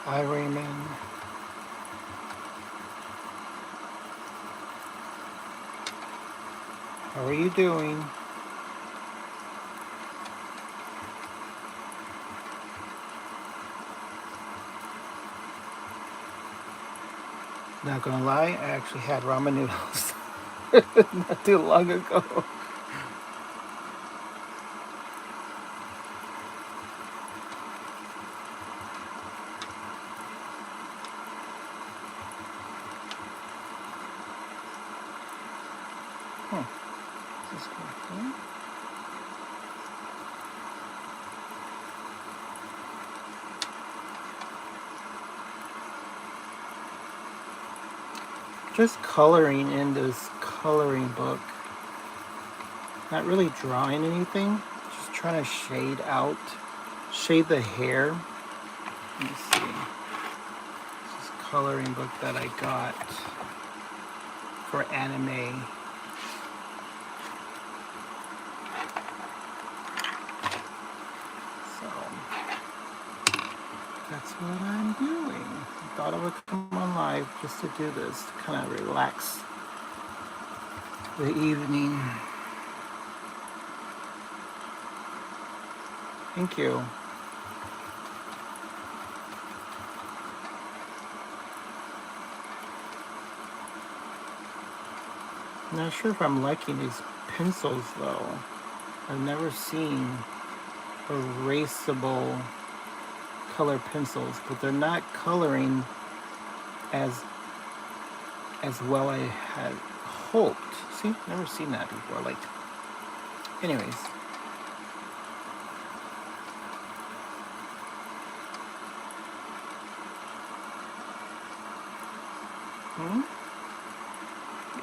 Hi, Raymond. How are you doing? Not gonna lie, I actually had ramen noodles not too long ago. Huh. Is this cool? Just coloring in this coloring book. Not really drawing anything. Just trying to shade the hair. Let me see. This is coloring book that I got for anime. So that's what I'm doing. I thought I would come on live just to do this, to kind of relax the evening. Thank you. I'm not sure if I'm liking these pencils though. I've never seen erasable color pencils, but they're not coloring as well I had hoped. See, never seen that before. Like, anyways.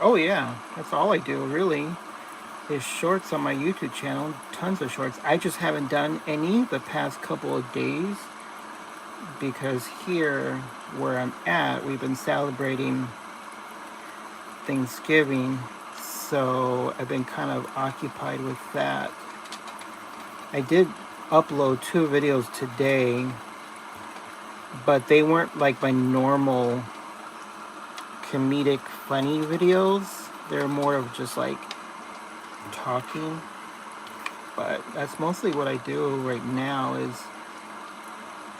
Oh yeah, that's all I do really. Is shorts on my YouTube channel. Tons of shorts. I just haven't done any the past couple of days because here where I'm at, we've been celebrating Thanksgiving, so I've been kind of occupied with that. I did upload 2 videos today, but they weren't like my normal comedic funny videos. They're more of just like talking, but that's mostly what I do right now is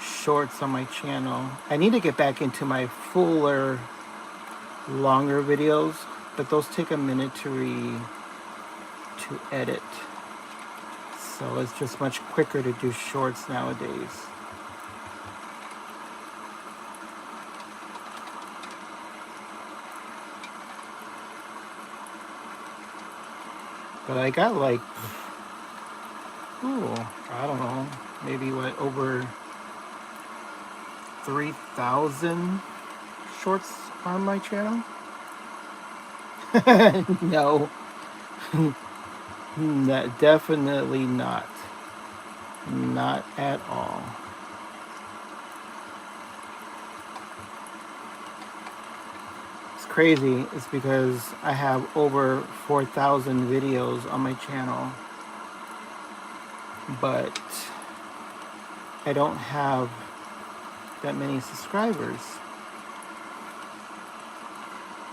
shorts on my channel. I need to get back into my fuller, longer videos, but those take a minute to edit. So it's just much quicker to do shorts nowadays. But I got like, I don't know, maybe what, over 3,000 shorts on my channel? No, definitely not. Not at all. It's crazy. It's because I have over 4,000 videos on my channel, but I don't have that many subscribers.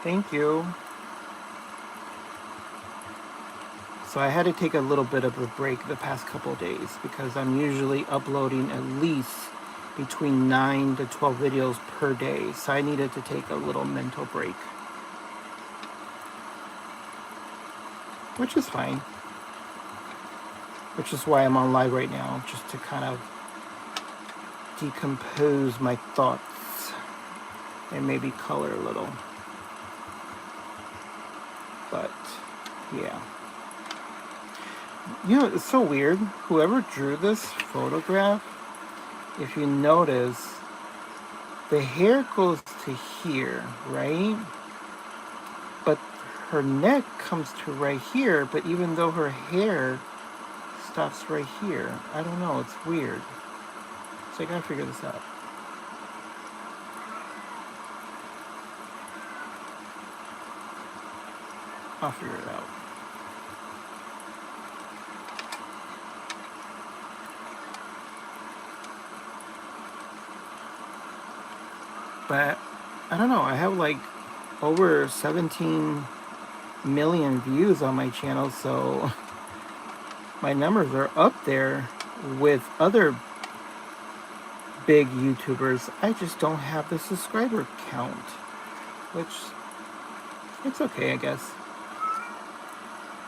Thank you. So I had to take a little bit of a break the past couple of days because I'm usually uploading at least between 9 to 12 videos per day. So I needed to take a little mental break, which is fine. Which is why I'm on live right now, just to kind of decompose my thoughts and maybe color a little. But yeah. You know, it's so weird. Whoever drew this photograph, if you notice, the hair goes to here, right? But her neck comes to right here, but even though her hair stops right here, I don't know, it's weird. So I gotta figure this out. I'll figure it out. But I don't know. I have like over 17 million views on my channel, so my numbers are up there with other big YouTubers. I just don't have the subscriber count, which it's okay, I guess.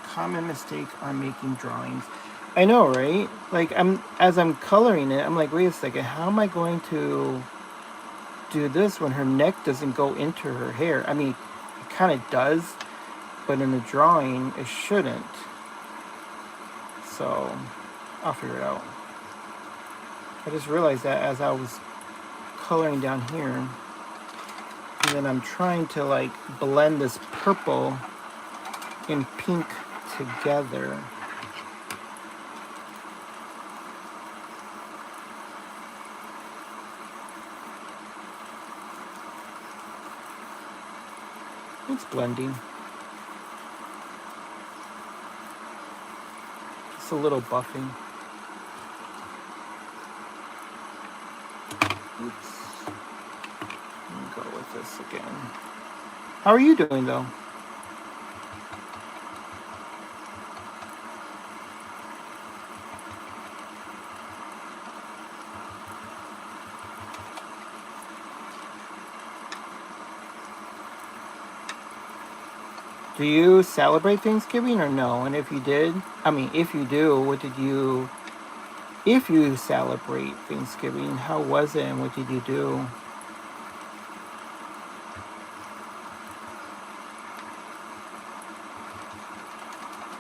Common mistake on making drawings. I know, right? Like as I'm coloring it, I'm like, wait a second, how am I going to do this when her neck doesn't go into her hair? I mean, it kind of does, but in the drawing, it shouldn't. So I'll figure it out. I just realized that as I was coloring down here, and then I'm trying to like blend this purple and pink together. It's blending. It's a little buffing. Oops. Let me go with this again. How are you doing though? Do you celebrate Thanksgiving or no? And if you did, I mean, if you do, what did you, if you celebrate Thanksgiving, how was it and what did you do?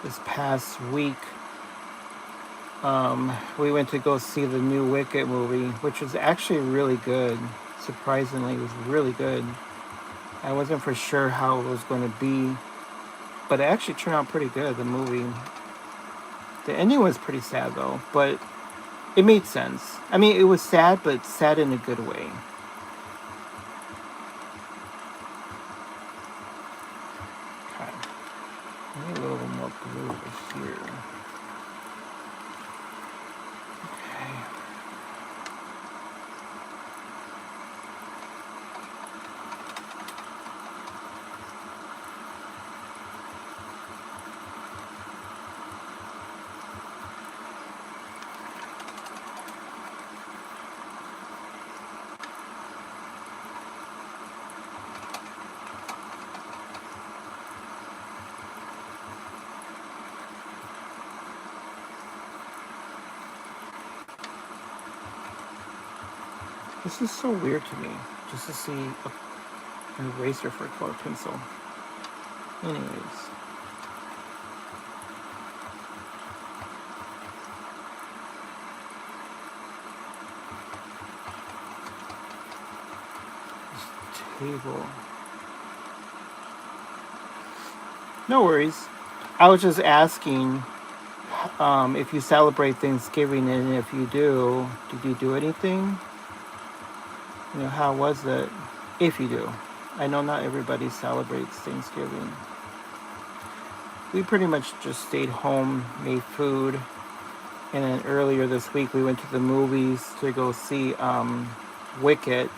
This past week, we went to go see the new Wicked movie, which was actually really good. Surprisingly, it was really good. I wasn't for sure how it was going to be, but it actually turned out pretty good, the movie. The ending was pretty sad though, but it made sense. I mean, it was sad, but sad in a good way. Okay. I need a little more blue over here. Okay. This is so weird to me, just to see an eraser for a color pencil. Anyways. This table. No worries. I was just asking if you celebrate Thanksgiving, and if you do, did you do anything? You know, how was it? If you do. I know not everybody celebrates Thanksgiving. We pretty much just stayed home, made food, and then earlier this week we went to the movies to go see Wicked,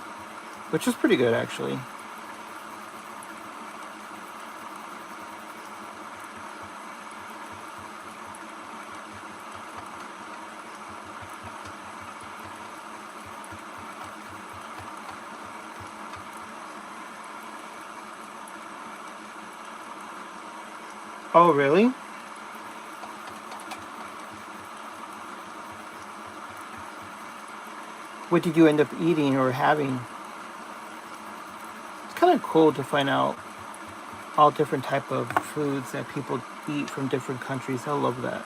which was pretty good actually. Oh, really? What did you end up eating or having? It's kind of cool to find out all different type of foods that people eat from different countries. I love that.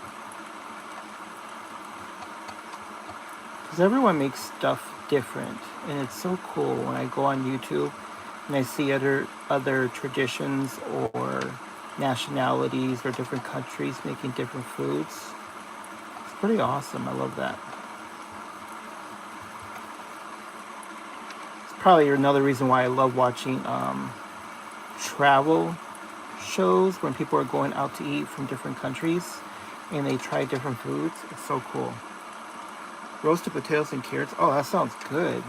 Because everyone makes stuff different. And it's so cool when I go on YouTube and I see other traditions or nationalities or different countries making different foods. It's pretty awesome. I love that. It's probably another reason why I love watching travel shows when people are going out to eat from different countries and they try different foods. It's so cool. Roasted potatoes and carrots. Oh, that sounds good.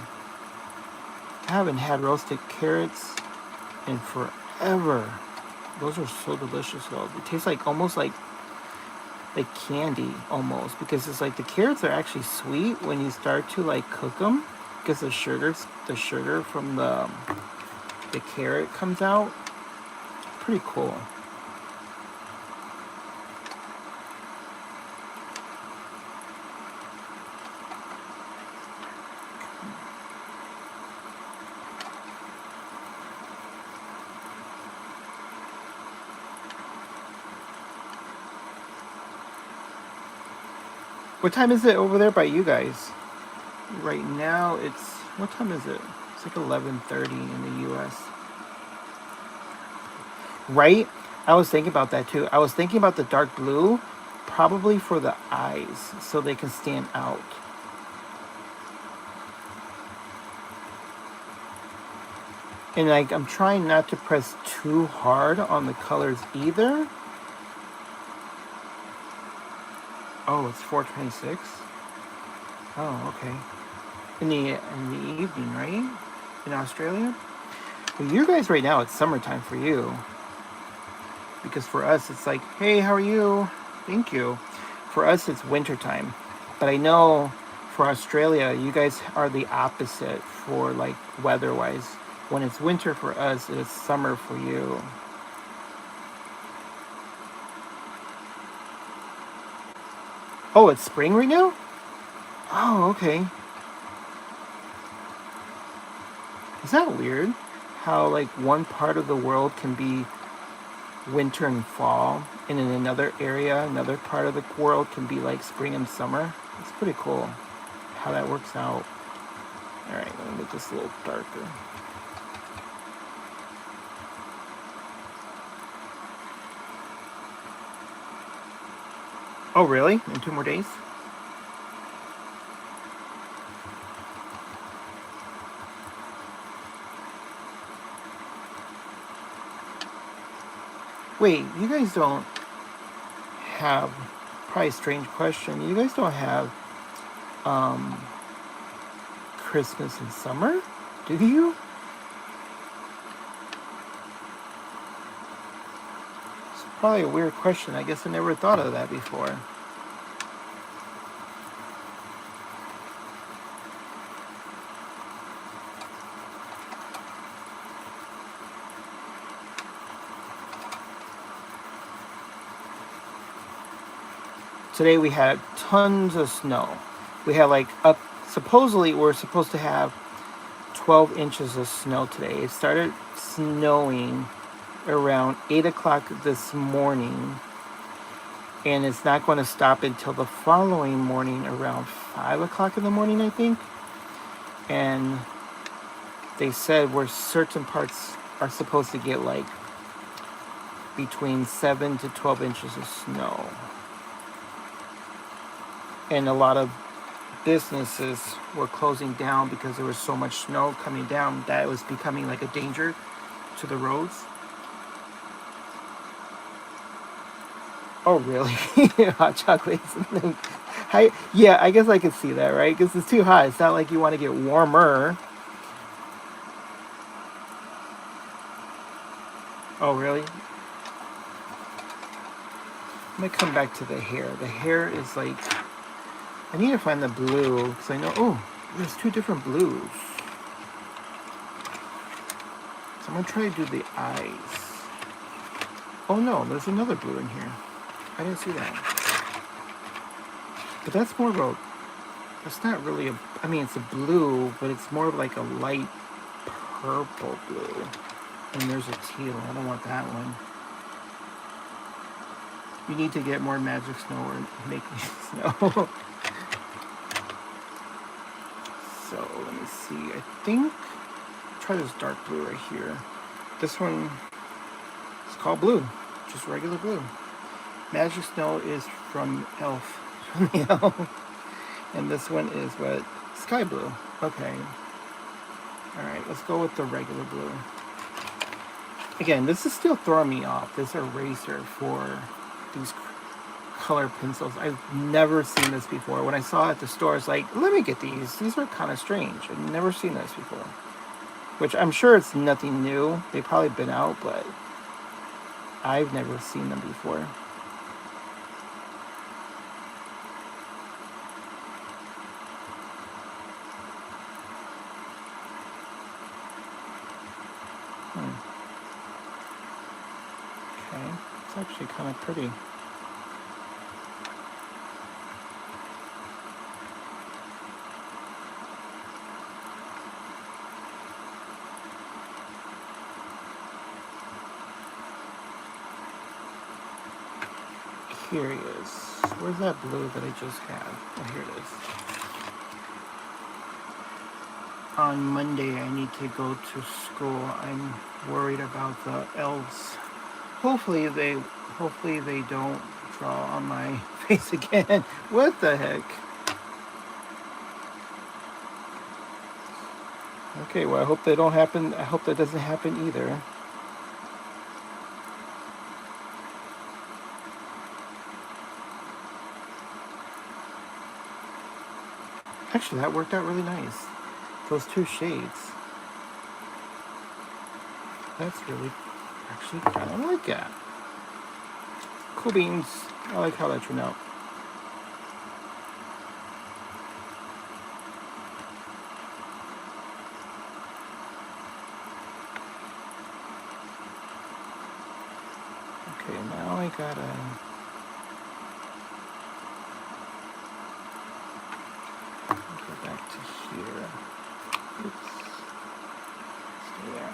I haven't had roasted carrots in forever. Those are so delicious though. It tastes like almost like candy almost, because it's like the carrots are actually sweet when you start to like cook them, because the sugar from the carrot comes out. Pretty cool. What time is it over there by you guys? Right now it's, what time is it? It's like 11:30 in the US. Right? I was thinking about that too. I was thinking about the dark blue, probably for the eyes, so they can stand out. And like, I'm trying not to press too hard on the colors either. Oh, it's 4:26. Oh, okay. In the evening, right? In Australia. Well, you guys right now it's summertime for you. Because for us it's like, hey, how are you? Thank you. For us it's wintertime. But I know for Australia you guys are the opposite for like weather-wise. When it's winter for us, it's summer for you. Oh, it's spring right now? Oh, okay. Is that weird? How like one part of the world can be winter and fall, and in another area, another part of the world can be like spring and summer. It's pretty cool how that works out. All right, let me make this a little darker. Oh, really? In 2 more days? Wait, you guys don't have, probably a strange question, you guys don't have um, Christmas in summer? Do you? It's probably a weird question. I guess I never thought of that before. Today we had tons of snow. We had like up, supposedly we're supposed to have 12 inches of snow today. It started snowing around 8 o'clock this morning, and it's not going to stop until the following morning around 5 o'clock in the morning, I think. And they said where certain parts are supposed to get like between 7 to 12 inches of snow. And a lot of businesses were closing down because there was so much snow coming down that it was becoming like a danger to the roads. Oh, really? Hot chocolates. Yeah, I guess I could see that, right? Because it's too hot. It's not like you want to get warmer. Oh, really? I'm going to come back to the hair. The hair is like, I need to find the blue because I know, oh, there's 2 different blues. So I'm going to try to do the eyes. Oh no, there's another blue in here. I didn't see that. But that's more of a, it's not really a, I mean it's a blue, but it's more of like a light purple blue. And there's a teal. I don't want that one. You need to get more magic snow or make me snow. So let me see. I think try this dark blue right here. This one is called blue, just regular blue. Magic snow is from Elf, from the Elf. And this one is what? Sky blue. Okay. All right, let's go with the regular blue. Again, this is still throwing me off. This eraser for these color pencils. I've never seen this before. When I saw it at the store, it's like, let me get these. These are kind of strange. I've never seen this before. which I'm sure it's nothing new. They've probably been out, but I've never seen them before. Okay, it's actually kind of pretty. Here he is. Where's that blue that I just had? Oh, here it is. On Monday, I need to go to school. I'm worried about the elves. Hopefully they don't draw on my face again. What the heck? Okay, well, I hope they don't happen. I hope that doesn't happen either. Actually, that worked out really nice. Those two shades. That's really, actually, kind of like that. Cool beans. I like how that turned out. Okay, now I gotta... go back to here. Oops. Stay there.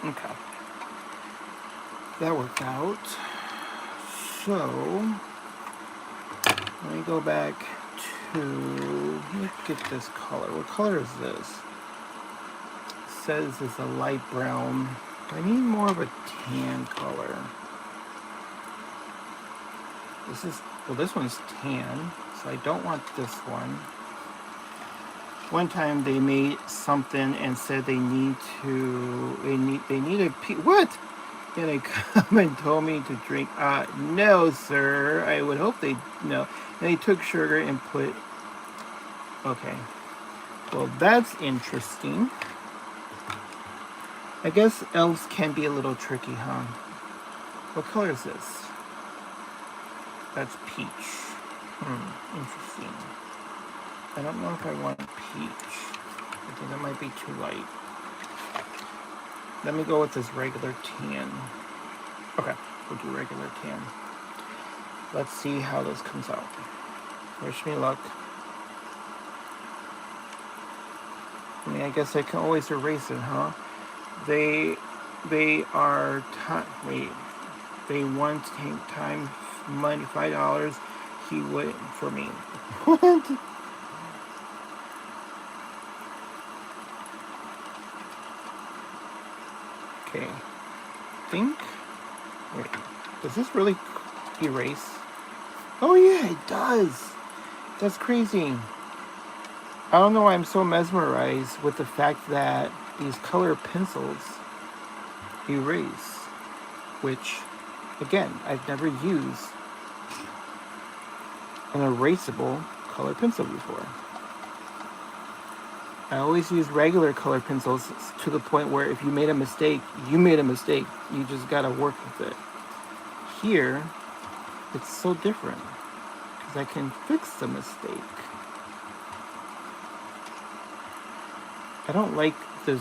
Okay. That worked out. So, let me go back to, let me get this color. What color is this? It says it's a light brown. I need more of a tan color. This one's tan, so I don't want this one. One time they made something and said they need a what? And they come and told me to drink. No, sir. I would hope they no. And they took sugar and put. Okay. Well, that's interesting. I guess elves can be a little tricky, huh? What color is this? That's peach. Interesting. I don't know if I want peach. I think that might be too light. Let me go with this regular tan. Okay, we'll do regular tan. Let's see how this comes out. Wish me luck. I mean, I guess I can always erase it, huh? They are they want time money $5. He would for me. What? Okay. Think. Wait. Does this really erase? Oh yeah, it does. That's crazy. I don't know why I'm so mesmerized with the fact that these color pencils erase, which, again, I've never used an erasable color pencil before. I always use regular color pencils to the point where if you made a mistake, you made a mistake. You just gotta work with it. Here, it's so different because I can fix the mistake. I don't like this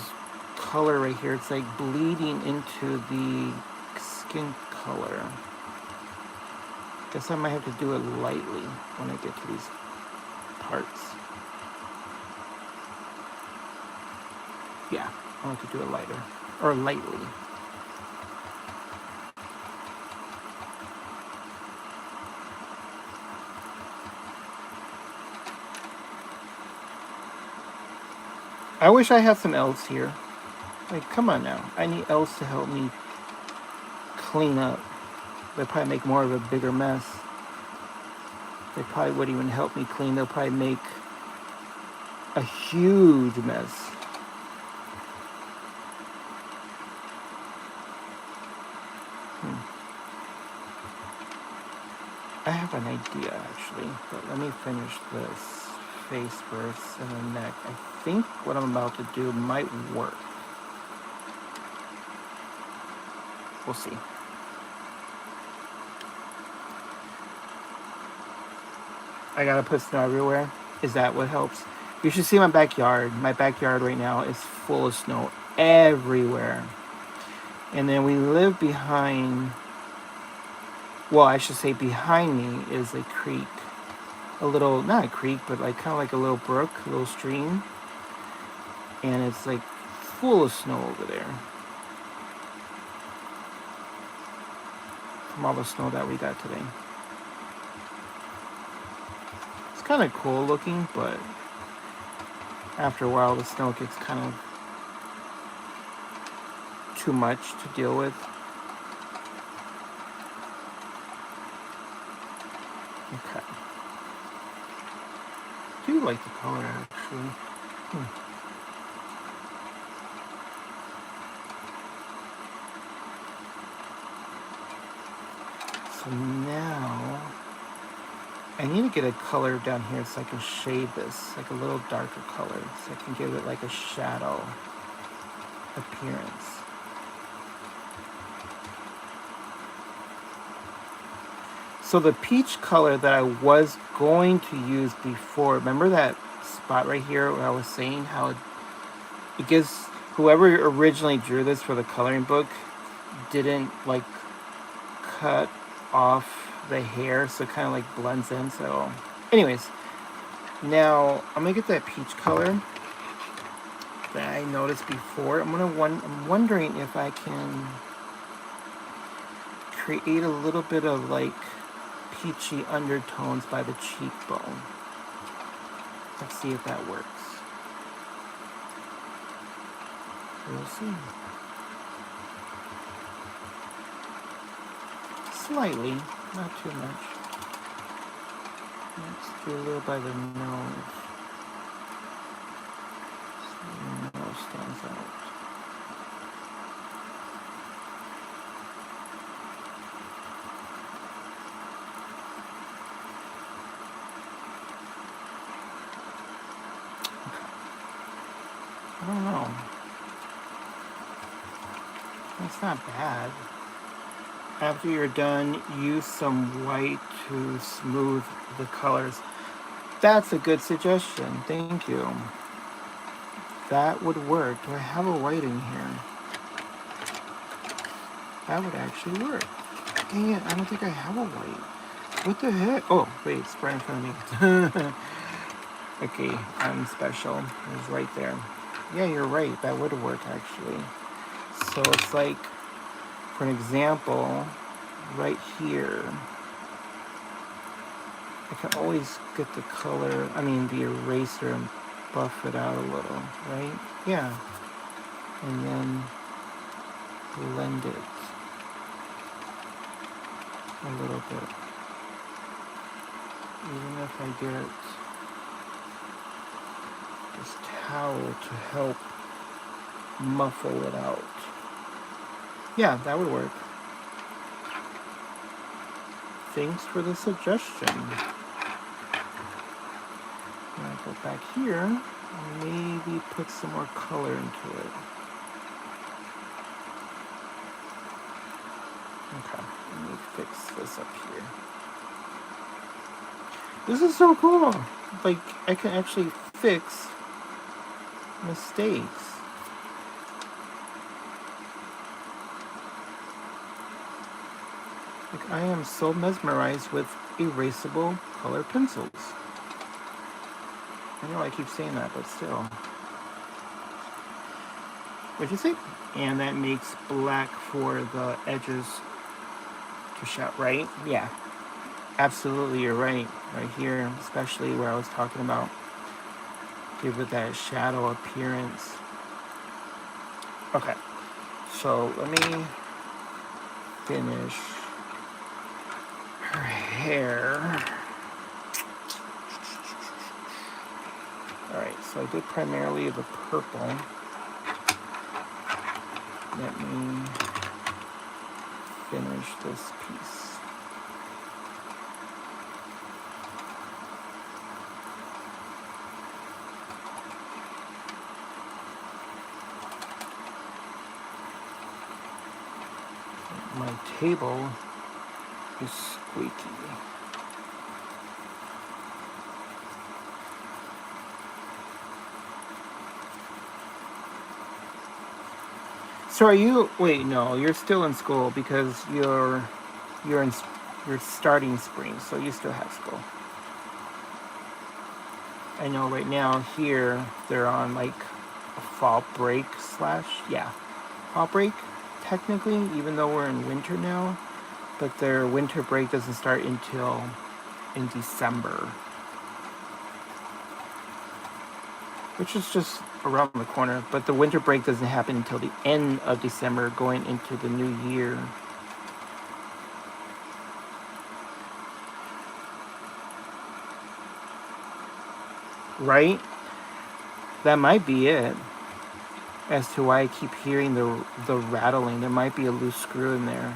color right here. It's like bleeding into the skin color. Guess I might have to do it lightly when I get to these parts. Yeah, I want to do it lighter, or lightly. I wish I had some elves here. Like, come on now. I need elves to help me clean up. They'll probably make more of a bigger mess. They probably wouldn't even help me clean. They'll probably make a huge mess. I have an idea actually, but let me finish this face first and the neck. I think what I'm about to do might work. We'll see. I gotta put snow everywhere. Is that what helps? You should see my backyard. My backyard right now is full of snow everywhere. And then we live behind, well, I should say behind me is a creek. A little, not a creek, but like kind of like a little brook, a little stream. And it's like full of snow over there. From all the snow that we got today. It's kind of cool looking, but after a while the snow gets kind of too much to deal with. Okay. I do like the color actually. So now I need to get a color down here so I can shade this, like a little darker color, so I can give it like a shadow appearance. So the peach color that I was going to use before, remember that spot right here where I was saying how it gives, whoever originally drew this for the coloring book didn't like cut off the hair, so it kind of like blends in. So anyways, now I'm gonna get that peach color that I noticed before. I'm wondering if I can create a little bit of like peachy undertones by the cheekbone. Let's see if that works. We'll see. Slightly, not too much. Let's do a little by the nose. So the nose stands out. I don't know. That's not bad. After you're done, use some white to smooth the colors. That's a good suggestion. Thank you. That would work. Do I have a white in here? That would actually work. Dang it, I don't think I have a white. What the heck? Oh, wait, it's right in front of me. Okay, I'm special. It's right there. Yeah, you're right. That would work, actually. So it's like, for an example, right here, I can always get the color, the eraser and buff it out a little, right? Yeah. And then blend it a little bit. Even if I get this towel to help muffle it out. Yeah, that would work. Thanks for the suggestion. When I go back here, I'll maybe put some more color into it. Okay, let me fix this up here. This is so cool. Like, I can actually fix mistakes. Like, I am so mesmerized with erasable color pencils. I know I keep saying that, but still. What'd you say? And that makes black for the edges to show, right? Yeah. Absolutely, you're right. Right here, especially where I was talking about. Give it that shadow appearance. Okay. So let me finish her hair. Alright, so I did primarily the purple. Let me finish this piece. table is squeaky. So are you, wait, no, you're still in school because you're starting spring, so you still have school. I know right now here they're on like a fall break slash, yeah, fall break technically, even though we're in winter now, but their winter break doesn't start until in December, which is just around the corner, but the winter break doesn't happen until the end of December going into the new year. Right? That might be it. As to why I keep hearing the rattling. There might be a loose screw in there.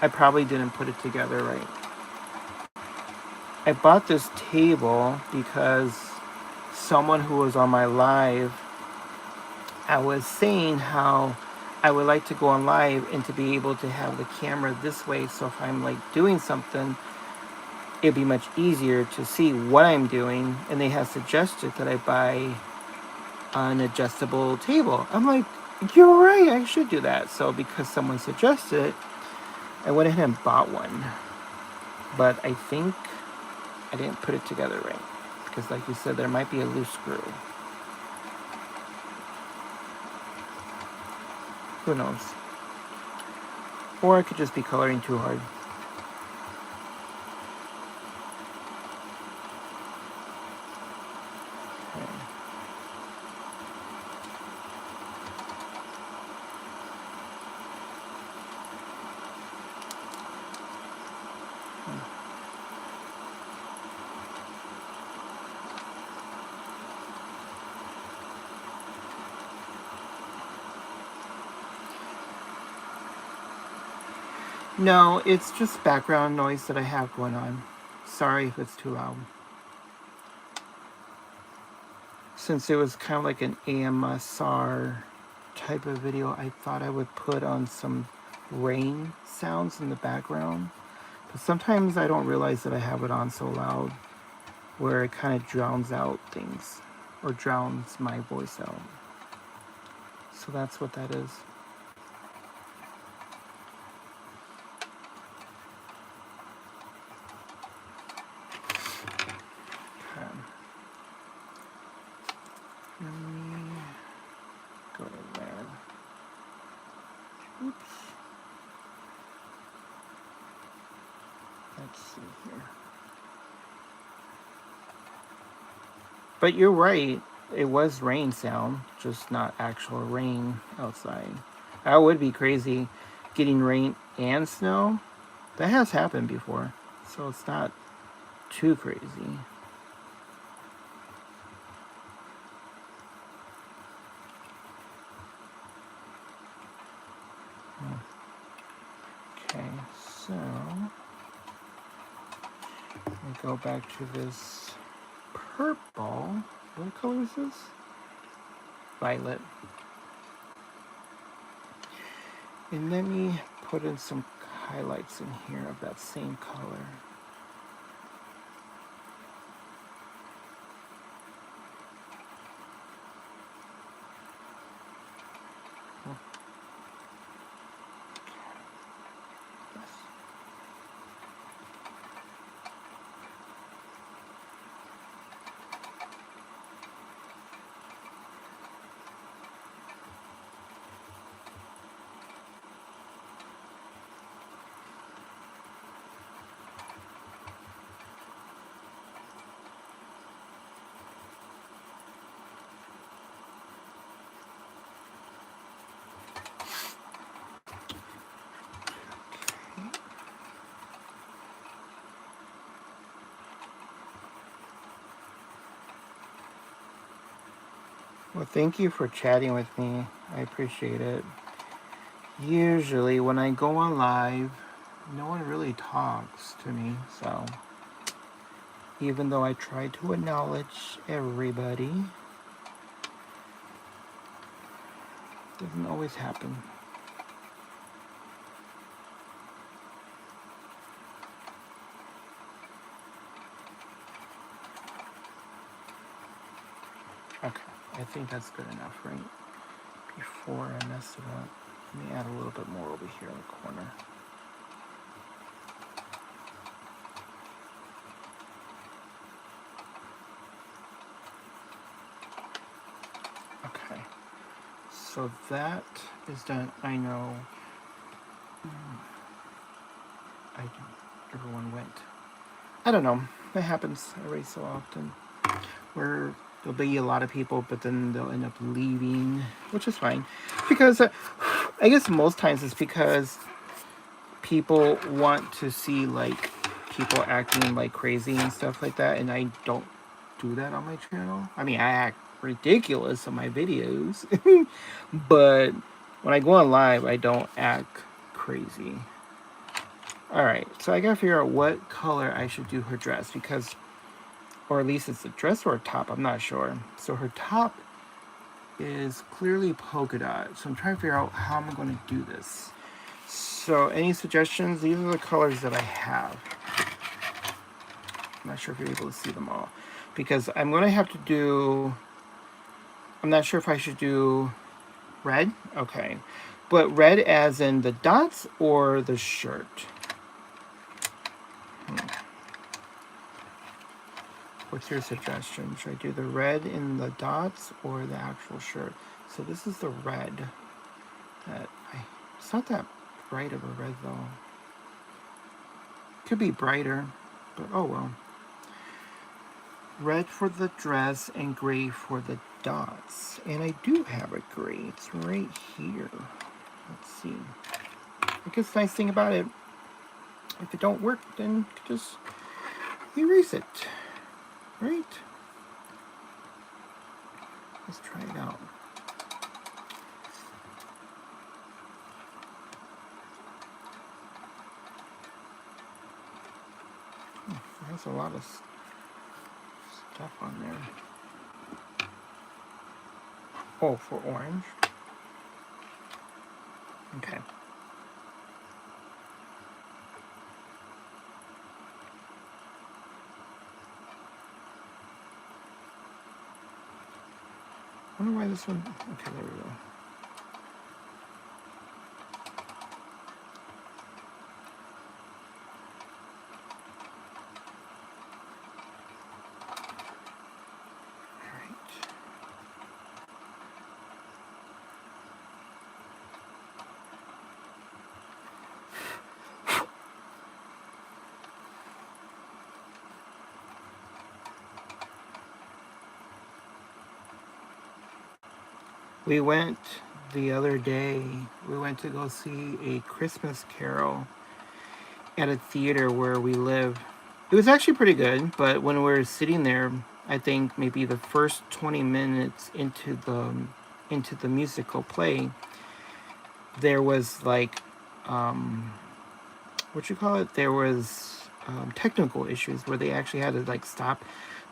I probably didn't put it together right. I bought this table because someone who was on my live, I was saying how I would like to go on live and to be able to have the camera this way, so if I'm like doing something, it'd be much easier to see what I'm doing. And they have suggested that I buy an adjustable table. I'm like, you're right, I should do that. So because someone suggested it, I went ahead and bought one. But I think I didn't put it together right, because like you said, there might be a loose screw. Who knows? Or I could just be coloring too hard. No, it's just background noise that I have going on. Sorry if it's too loud. Since it was kind of like an AMSR type of video, I thought I would put on some rain sounds in the background. But sometimes I don't realize that I have it on so loud where it kind of drowns out things or drowns my voice out. So that's what that is. Let me go to there. Oops. Let's see here. But you're right. It was rain sound, just not actual rain outside. That would be crazy, getting rain and snow. That has happened before, so it's not too crazy. Okay, so let me go back to this purple. What color is this? Violet. And let me put in some highlights in here of that same color. Well, thank you for chatting with me. I appreciate it. Usually when I go on live, no one really talks to me, so even though I try to acknowledge everybody, it doesn't always happen. I think that's good enough, right? Before I mess it up. Let me add a little bit more over here in the corner. Okay. So that is done. I know. Everyone went. I don't know. That happens every so often. Where there'll be a lot of people, but then they'll end up leaving, which is fine. Because I guess most times it's because people want to see like people acting like crazy and stuff like that, and I don't do that on my channel. I mean, I act ridiculous on my videos, but when I go on live, I don't act crazy. All right, so I gotta figure out what color I should do her dress because, or at least it's a dress or a top, I'm not sure. So her top is clearly polka dot, so I'm trying to figure out how I'm gonna do this. So any suggestions? These are the colors that I have. I'm not sure if you're able to see them all because I'm gonna have to do, I'm not sure if I should do red, okay. But red as in the dots or the shirt? What's your suggestion? Should I do the red in the dots or the actual shirt? So this is the red. It's not that bright of a red though. Could be brighter, but oh well. Red for the dress and gray for the dots. And I do have a gray. It's right here. Let's see. I guess the nice thing about it, if it don't work, then just erase it. Right? Let's try it out. There's a lot of stuff on there. Oh, for orange? Okay. I wonder why this one... Okay, there we go. We went the other day, we went to go see a Christmas Carol at a theater where we live. It was actually pretty good, but when we were sitting there, I think maybe the first 20 minutes into the musical play, there was like, what you call it? There was technical issues where they actually had to like stop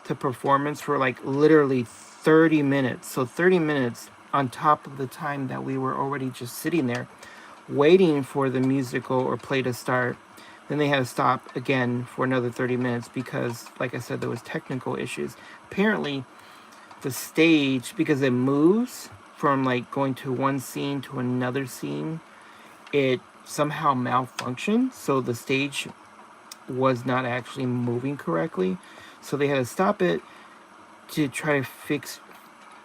the performance for like literally 30 minutes. So 30 minutes on top of the time that we were already just sitting there waiting for the musical or play to start. Then they had to stop again for another 30 minutes because, like I said, there was technical issues. Apparently, the stage, because it moves from like going to one scene to another scene, it somehow malfunctioned. So the stage was not actually moving correctly. So they had to stop it to try to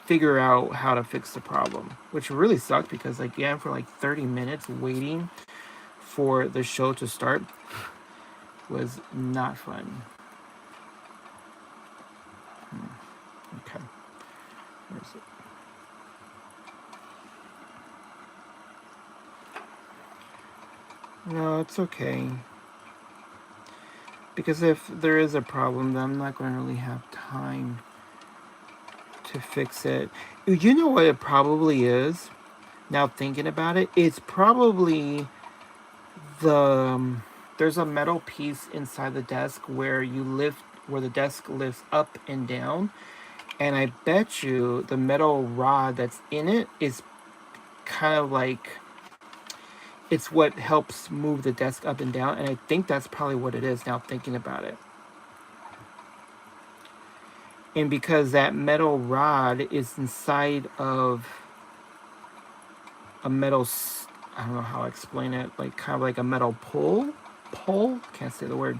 figure out how to fix the problem, which really sucked because again for like 30 minutes waiting for the show to start was not fun. Okay, where's it? No, it's okay, because if there is a problem, then I'm not going to really have time to fix it. You know what it probably is? Now thinking about it, it's probably there's a metal piece inside the desk where the desk lifts up and down, and I bet you the metal rod that's in it is kind of like, it's what helps move the desk up and down, and I think that's probably what it is now thinking about it. And because that metal rod is inside of a metal, I don't know how to explain it, like kind of like a metal pole, can't say the word.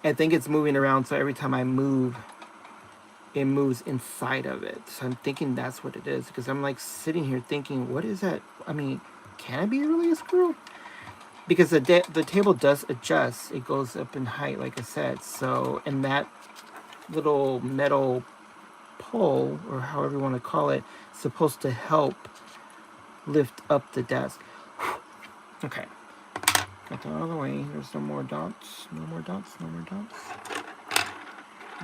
I think it's moving around, so every time I move, it moves inside of it. So I'm thinking that's what it is, because I'm like sitting here thinking, what is that? I mean, can it be really a screw? Because the table does adjust. It goes up in height, like I said. So, and that little metal pole, or however you want to call it, is supposed to help lift up the desk. Okay. Got that out of the way. There's no more dots. No more dots. No more dots.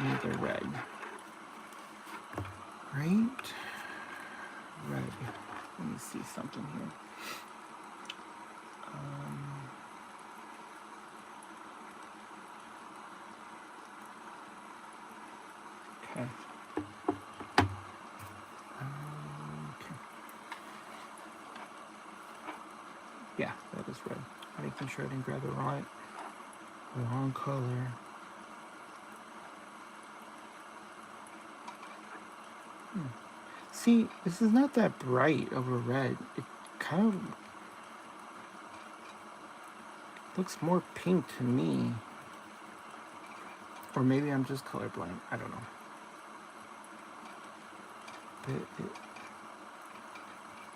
Need the red. Right? Red. Let me see something here. Okay. Okay. Yeah, that is red. Making sure I didn't grab the wrong color. See, this is not that bright of a red. It kind of looks more pink to me. Or maybe I'm just colorblind. I don't know. But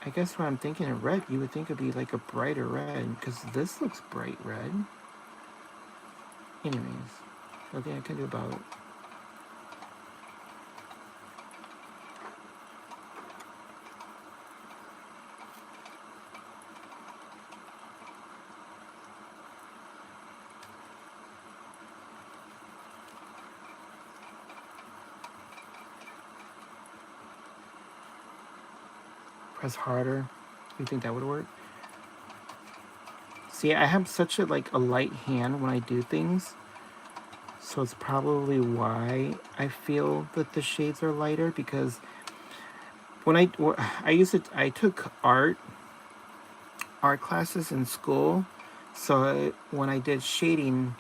I guess when I'm thinking of red, you would think it'd be like a brighter red, because this looks bright red. Anyways, nothing I can do about it. Press harder. You think that would work? See, I have such a light hand when I do things, so it's probably why I feel that the shades are lighter. Because when I took art classes in school, so when I did shading,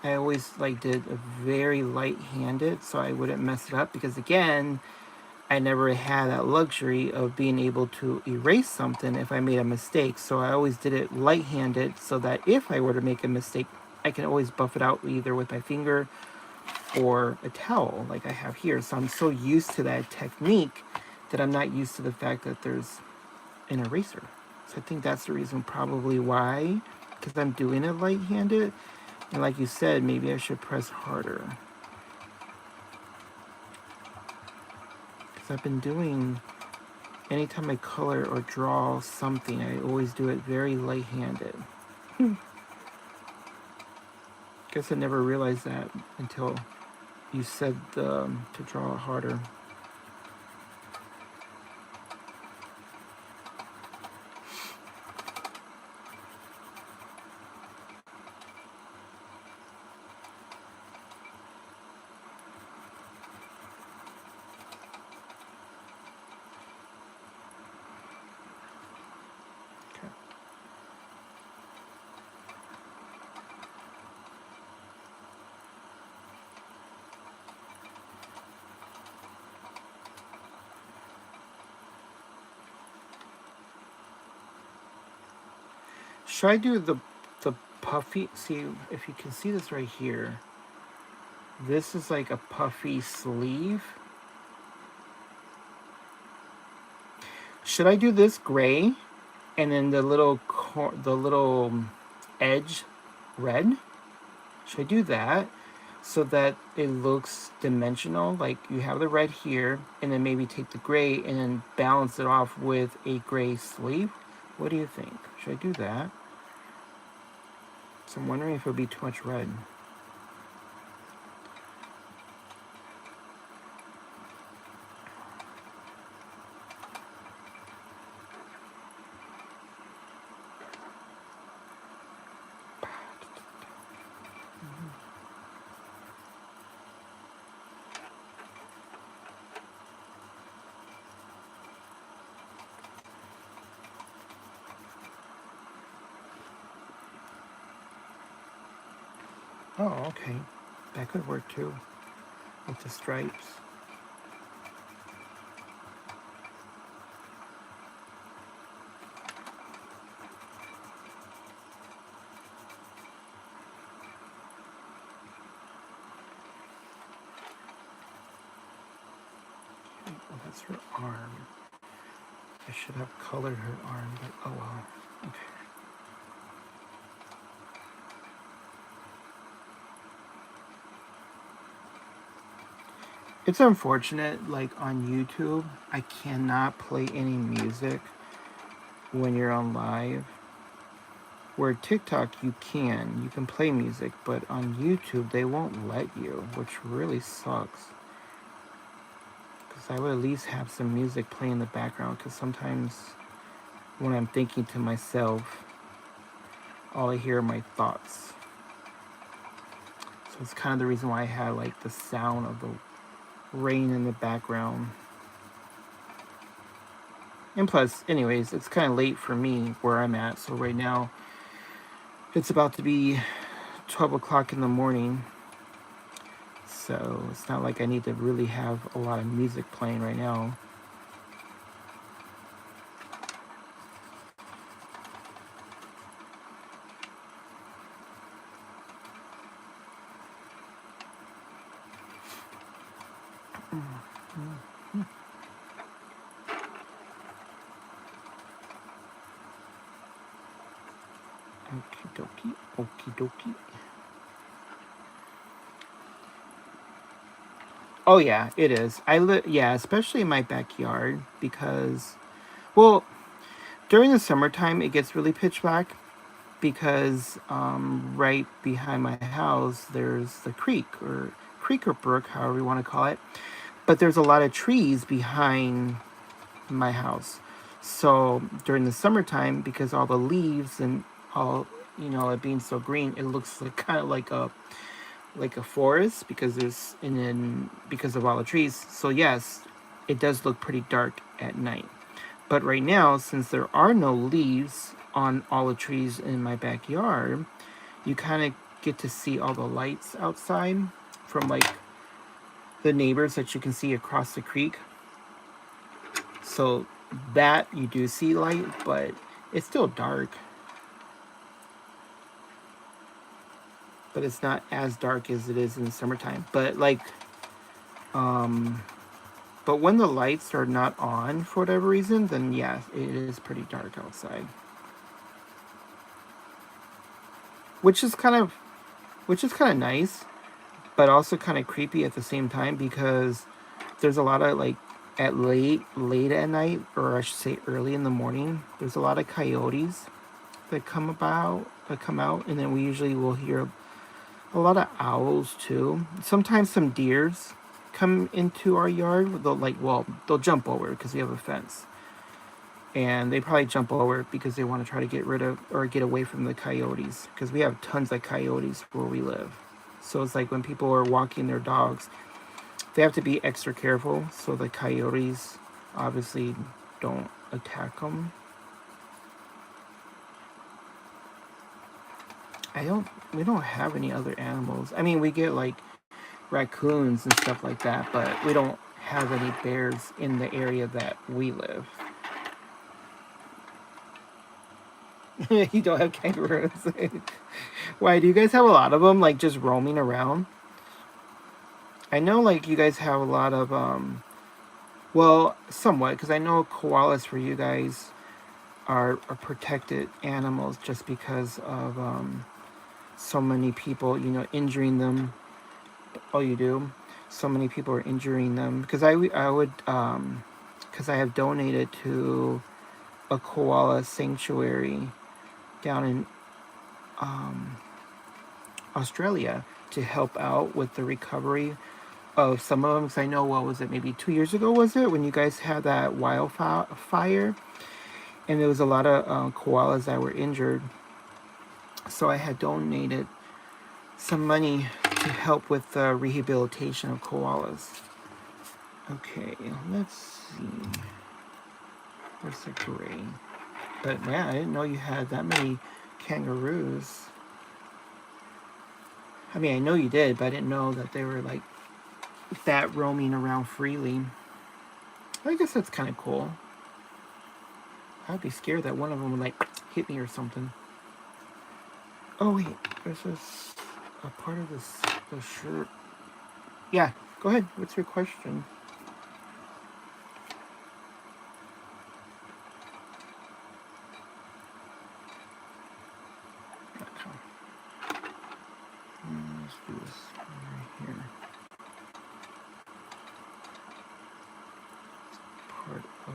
I always did a very light-handed, so I wouldn't mess it up. Because again, I never had that luxury of being able to erase something if I made a mistake. So I always did it light-handed, so that if I were to make a mistake, I can always buff it out either with my finger or a towel like I have here. So I'm so used to that technique that I'm not used to the fact that there's an eraser. So I think that's the reason probably why, because I'm doing it light-handed. And like you said, maybe I should press harder. I've been doing, anytime I color or draw something, I always do it very light-handed. Guess I never realized that until you said to draw it harder. Should I do the puffy? See if you can see this right here. This is like a puffy sleeve. Should I do this gray, and then the little edge red? Should I do that so that it looks dimensional? Like you have the red here, and then maybe take the gray and then balance it off with a gray sleeve. What do you think? Should I do that? So I'm wondering if it would be too much red. Oh, okay. That could work too. with the stripes. Oh, that's her arm. I should have colored her arm, but oh well. Okay. It's unfortunate, like on YouTube, I cannot play any music when you're on live. Where TikTok you can play music, but on YouTube they won't let you, which really sucks. Because I would at least have some music playing in the background, because sometimes when I'm thinking to myself, all I hear are my thoughts. So it's kind of the reason why I had like the sound of the rain in the background. And plus, anyways, it's kind of late for me where I'm at. So right now, it's about to be 12 o'clock in the morning. So it's not like I need to really have a lot of music playing right now. Okie dokie, okie dokie. Oh yeah, it is. Yeah, especially in my backyard because, well, during the summertime it gets really pitch black because right behind my house there's the creek or brook, however you want to call it. But there's a lot of trees behind my house. So during the summertime, because all the leaves and all, it being so green, it looks like kind of like a forest because because of all the trees. So yes, it does look pretty dark at night. But right now, since there are no leaves on all the trees in my backyard, you kind of get to see all the lights outside from like the neighbors that you can see across the creek. So that you do see light, but it's still dark. But it's not as dark as it is in the summertime. But but when the lights are not on for whatever reason, then yeah, it is pretty dark outside. Which is kind of nice, but also kind of creepy at the same time because there's a lot of like at late at night, or I should say early in the morning, there's a lot of coyotes that come out, and then we usually will hear a lot of owls too. Sometimes some deers come into our yard. They'll jump over because we have a fence, and they probably jump over because they want to try to get rid of or get away from the coyotes because we have tons of coyotes where we live. So it's like when people are walking their dogs, they have to be extra careful so the coyotes obviously don't attack them. We don't have any other animals. I mean, we get like raccoons and stuff like that, but we don't have any bears in the area that we live. You don't have kangaroos. Why, do you guys have a lot of them like just roaming around? I know like you guys have a lot of well, somewhat, because I know koalas for you guys are protected animals just because of so many people, injuring them. Oh, you do? So many people are injuring them because I would because I have donated to a koala sanctuary down in Australia to help out with the recovery of some of them. Because I know, what was it, maybe 2 years ago, was it, when you guys had that wildfire? And there was a lot of koalas that were injured. So I had donated some money to help with the rehabilitation of koalas. Okay, let's see. Where's the gray? But man, I didn't know you had that many kangaroos. I mean, I know you did, but I didn't know that they were like that roaming around freely. I guess that's kind of cool. I'd be scared that one of them would like hit me or something. Oh wait, this is a part of the shirt. Yeah, go ahead. What's your question? Okay. Let's do this right here. Part of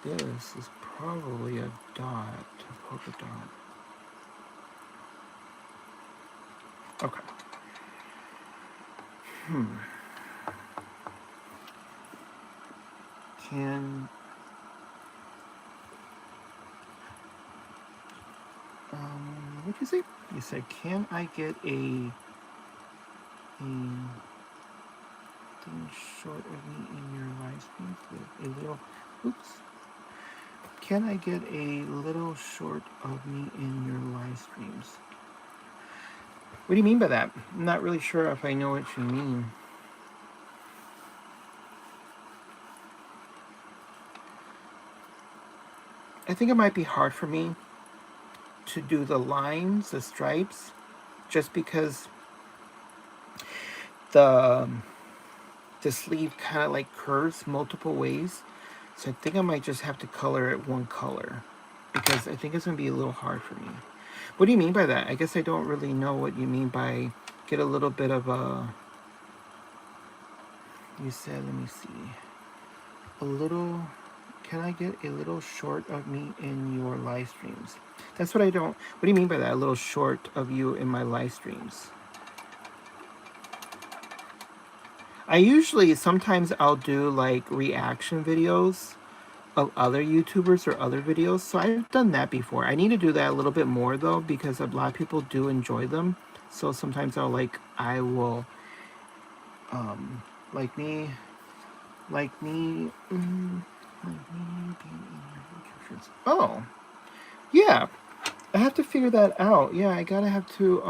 this is probably a dot, a polka dot. Okay. Can what'd you say? You said, can I get a thing short of me in your live streams with a little, oops. Can I get a little short of me in your live streams? What do you mean by that? I'm not really sure if I know what you mean. I think it might be hard for me to do the lines, the stripes, just because the sleeve kind of like curves multiple ways. So I think I might just have to color it one color, because I think it's going to be a little hard for me. What do you mean by that? I guess I don't really know what you mean by get a little bit of a... You said, let me see. A little... Can I get a little short of me in your live streams? That's what I don't... What do you mean by that? A little short of you in my live streams? I usually... Sometimes I'll do like reaction videos of other YouTubers or other videos. So I've done that before. I need to do that a little bit more though, because a lot of people do enjoy them. So sometimes I will like me being in your shirts. Oh, yeah. I have to figure that out. Yeah, I gotta have to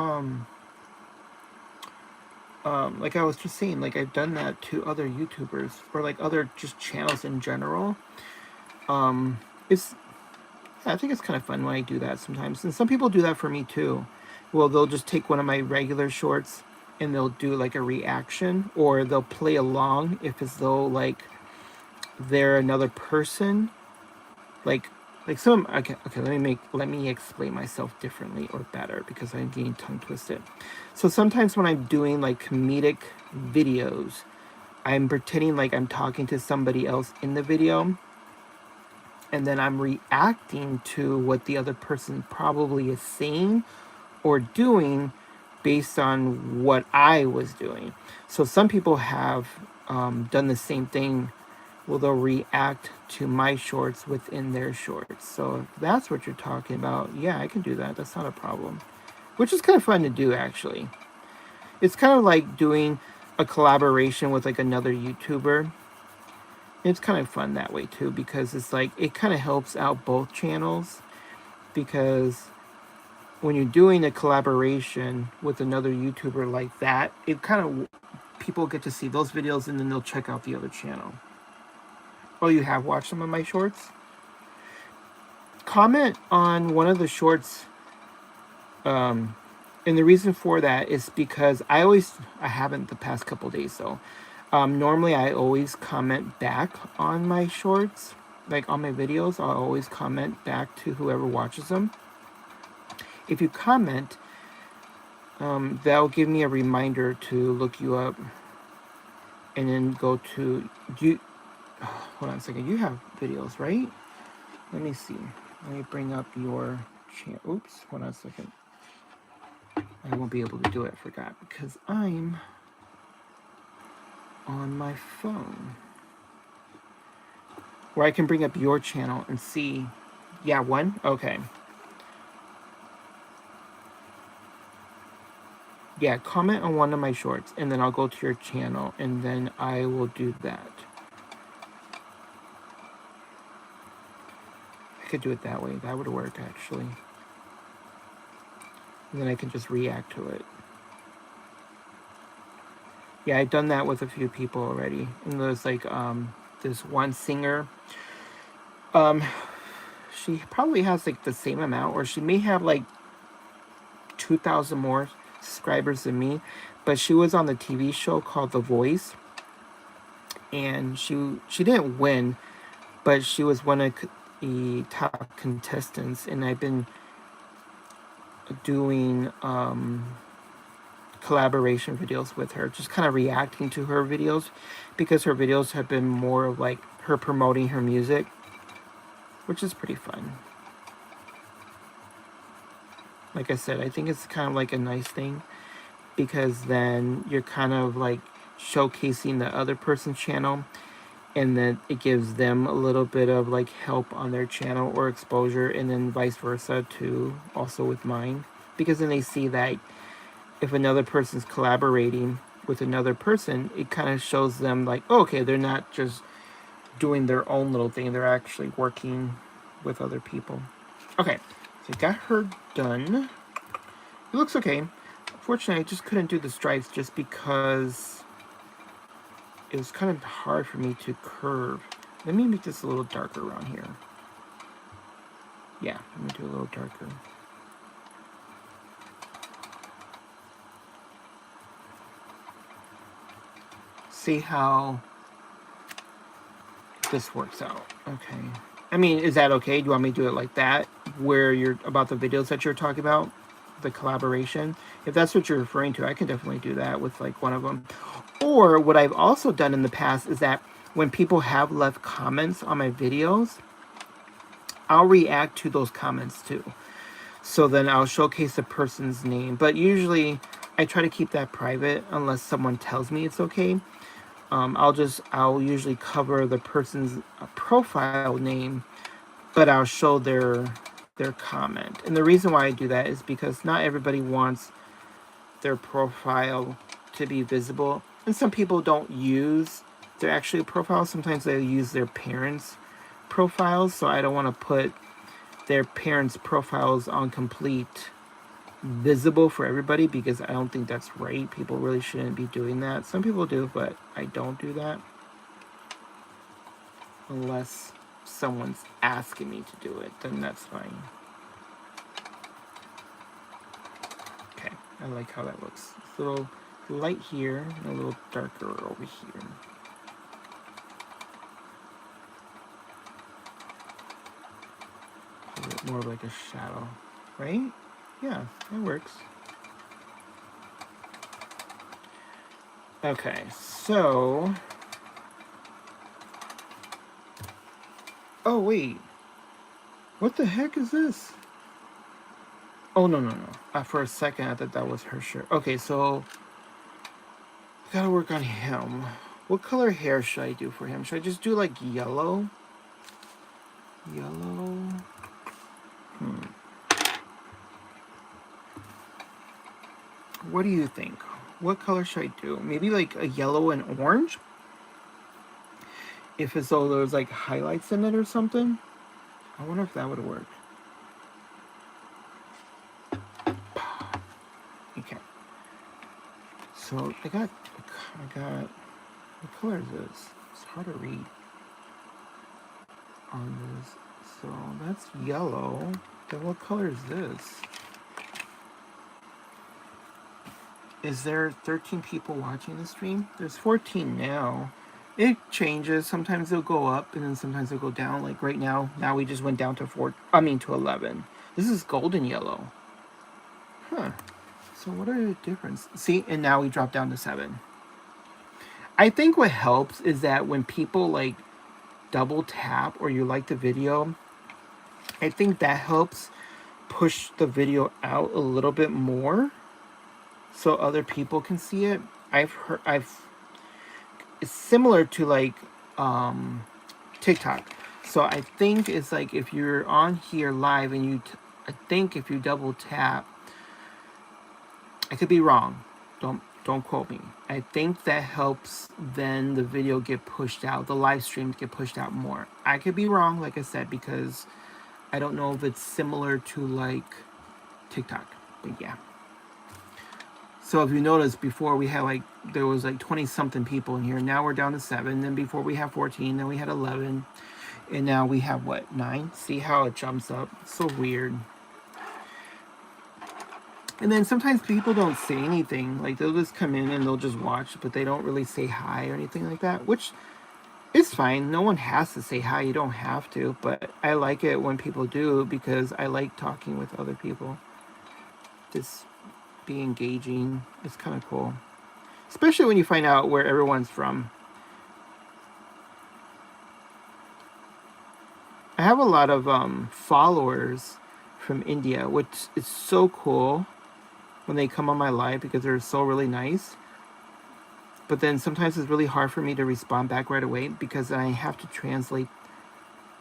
like I was just saying, like I've done that to other YouTubers or like other just channels in general. It's I think it's kind of fun when I do that sometimes. And some people do that for me too. Well, they'll just take one of my regular shorts and they'll do like a reaction, or they'll play along if as though like they're another person. Like some... Okay, let me explain myself differently or better, because I'm getting tongue twisted. So sometimes when I'm doing like comedic videos, I'm pretending like I'm talking to somebody else in the video, and then I'm reacting to what the other person probably is saying or doing based on what I was doing. So some people have done the same thing. Well, they'll react to my shorts within their shorts. So if that's what you're talking about, yeah, I can do that. That's not a problem. Which is kind of fun to do, actually. It's kind of like doing a collaboration with like another YouTuber. It's kind of fun that way too, because it's like it kind of helps out both channels, because when you're doing a collaboration with another YouTuber like that, it kind of... people get to see those videos and then they'll check out the other channel. Oh, you have watched some of my shorts? Comment on one of the shorts. And the reason for that is because I haven't the past couple days though. Normally I always comment back on my shorts, like on my videos. I'll always comment back to whoever watches them. If you comment, that'll give me a reminder to look you up, and then go to you. Hold on a second. You have videos, right? Let me see. Let me bring up your channel. Oops. Hold on a second. I won't be able to do it. I forgot, because I'm on my phone, where I can bring up your channel and see. Yeah, one? Okay. Yeah, comment on one of my shorts, and then I'll go to your channel, and then I will do that. I could do it that way. That would work, actually. And then I can just react to it. Yeah, I've done that with a few people already. And there's like this one singer. Um, she probably has like the same amount, or she may have like 2,000 more subscribers than me. But she was on the TV show called The Voice, and she didn't win, but she was one of the top contestants. And I've been doing collaboration videos with her, just kind of reacting to her videos, because her videos have been more of like her promoting her music, which is pretty fun. Like I said, I think it's kind of like a nice thing, because then you're kind of like showcasing the other person's channel, and then it gives them a little bit of like help on their channel or exposure, and then vice versa too, also with mine, because then they see that if another person's collaborating with another person, it kind of shows them like, oh, okay, they're not just doing their own little thing, they're actually working with other people. Okay, so I got her done. It looks okay. Unfortunately, I just couldn't do the stripes just because it was kind of hard for me to curve. Let me make this a little darker around here. Yeah, let me do a little darker. See how this works out. Okay. I mean, is that okay? Do you want me to do it like that, where you're about the videos that you're talking about, the collaboration? If that's what you're referring to, I can definitely do that with like one of them. Or what I've also done in the past is that when people have left comments on my videos, I'll react to those comments too. So then I'll showcase the person's name. But usually I try to keep that private unless someone tells me it's okay. I'll usually cover the person's profile name, but I'll show their comment. And the reason why I do that is because not everybody wants their profile to be visible. And some people don't use their actual profile. Sometimes they use their parents' profiles. So I don't want to put their parents' profiles on complete visible for everybody, because I don't think that's right. People really shouldn't be doing that. Some people do, but I don't do that unless someone's asking me to do it, then that's fine. Okay, I like how that looks. It's a little light here and a little darker over here. A bit more like a shadow, right? Yeah, that works. Okay, so... Oh, wait. What the heck is this? Oh, no. For a second, I thought that was her shirt. Okay, so... gotta work on him. What color hair should I do for him? Should I just do, like, yellow? Yellow... What do you think? What color should I do? Maybe, like, a yellow and orange? If it's though there's, like, highlights in it or something? I wonder if that would work. Okay. So I got, what color is this? It's hard to read on this. So that's yellow. Then what color is this? Is there 13 people watching the stream? There's 14 now. It changes. Sometimes they'll go up and then sometimes they'll go down. Like right now we just went down to to 11. This is golden yellow. Huh. So what are the difference? See, and now we drop down to 7. I think what helps is that when people like double tap or you like the video, I think that helps push the video out a little bit more so other people can see it. It's similar to like TikTok. So I think it's like if you're on here live and I think if you double tap, I could be wrong. Don't quote me. I think that helps then the video get pushed out, the live stream get pushed out more. I could be wrong, like I said, because I don't know if it's similar to like TikTok, but yeah. So if you notice, before we had like, there was like 20 something people in here. Now we're down to 7. Then before we had 14. Then we had 11. And now we have what, 9? See how it jumps up? It's so weird. And then sometimes people don't say anything. Like they'll just come in and they'll just watch, but they don't really say hi or anything like that, which is fine. No one has to say hi. You don't have to. But I like it when people do because I like talking with other people. Just be engaging. It's kind of cool. Especially when you find out where everyone's from. I have a lot of followers from India, which is so cool when they come on my live because they're so really nice. But then sometimes it's really hard for me to respond back right away because I have to translate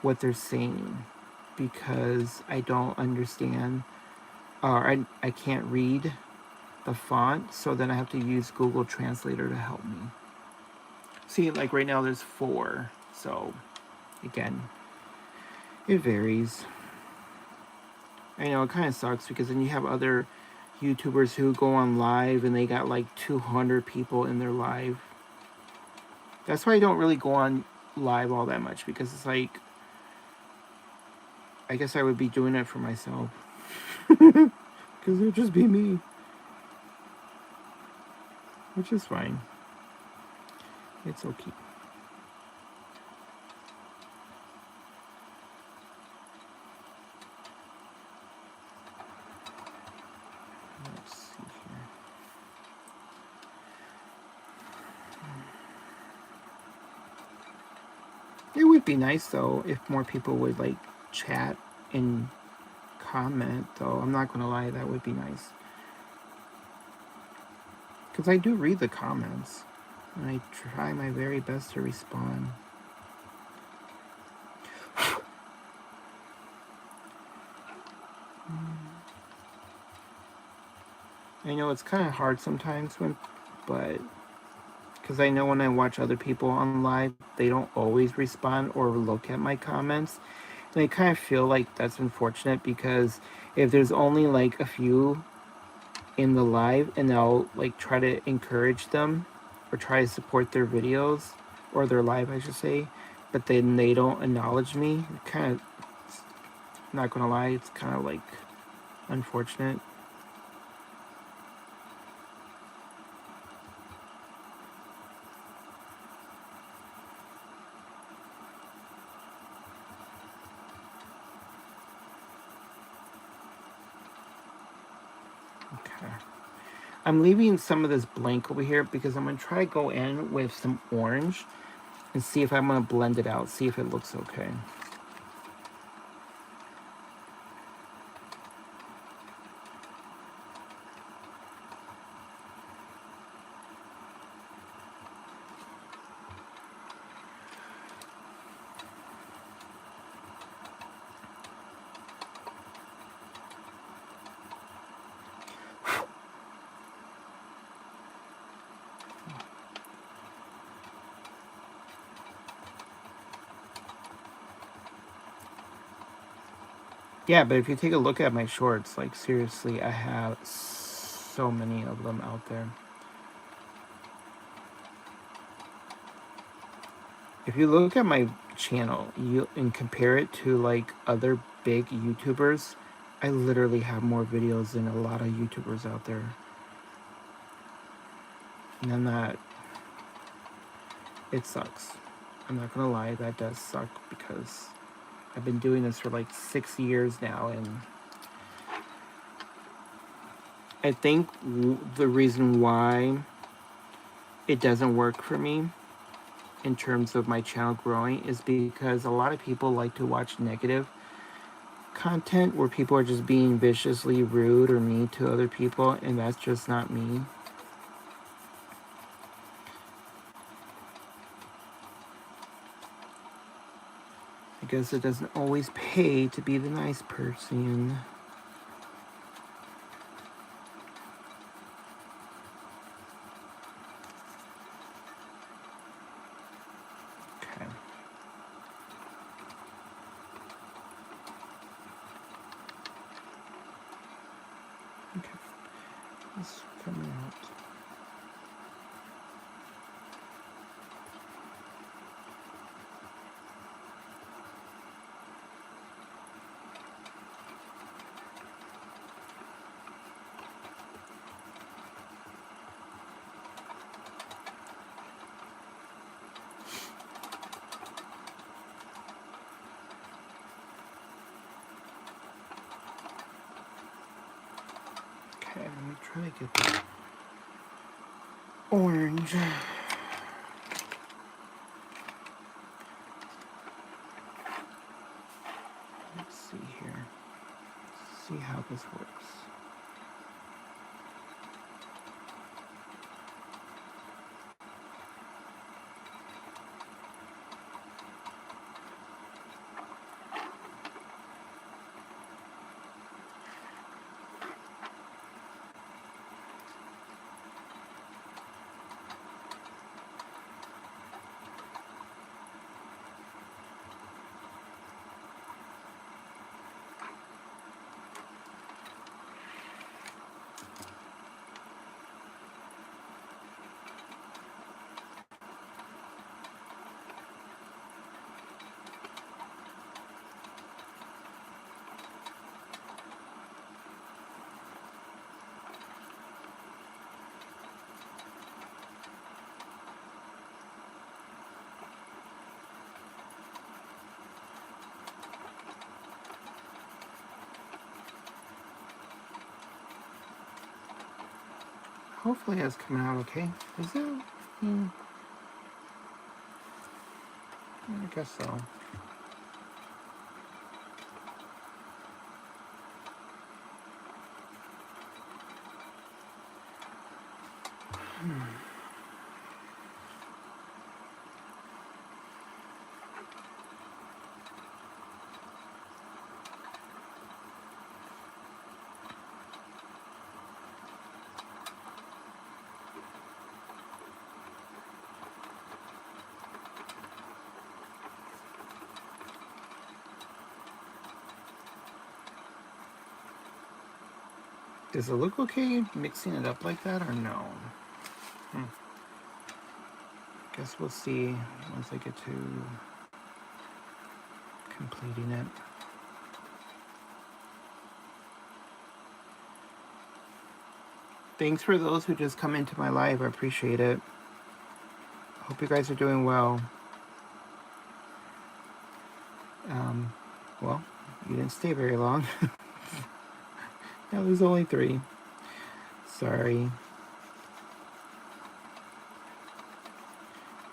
what they're saying because I don't understand or I can't read the font, so then I have to use Google Translator to help me. See, like right now there's 4, so again, it varies. I know it kind of sucks because then you have other YouTubers who go on live and they got like 200 people in their live. That's why I don't really go on live all that much because it's like, I guess I would be doing it for myself. Because it would just be me. Which is fine. It's okay. Let's see here. It would be nice though if more people would like chat and comment though. I'm not gonna lie, that would be nice. Because I do read the comments. And I try my very best to respond. I know it's kind of hard sometimes but because I know when I watch other people on live, they don't always respond or look at my comments. And I kind of feel like that's unfortunate because if there's only like a few in the live and I'll like try to encourage them or try to support their videos or their live, I should say, but then they don't acknowledge me, it kind of, not gonna lie, it's kind of like unfortunate. Okay. I'm leaving some of this blank over here because I'm going to try to go in with some orange and see if I'm going to blend it out, see if it looks okay. Yeah, but if you take a look at my shorts, like seriously, I have so many of them out there. If you look at my channel and compare it to like other big YouTubers, I literally have more videos than a lot of YouTubers out there. And then that, it sucks. I'm not gonna lie, that does suck because I've been doing this for like 6 years now, and I think the reason why it doesn't work for me in terms of my channel growing is because a lot of people like to watch negative content where people are just being viciously rude or mean to other people, and that's just not me. I guess it doesn't always pay to be the nice person. Okay. Okay. It's coming out. Okay, let me try to get the orange. Let's see here. Let's see how this works. Hopefully it's coming out okay. Is it? I guess so. Does it look okay mixing it up like that or no? Guess we'll see once I get to completing it. Thanks for those who just come into my live. I appreciate it. Hope you guys are doing well. Well, you didn't stay very long. Yeah, there's only 3. Sorry.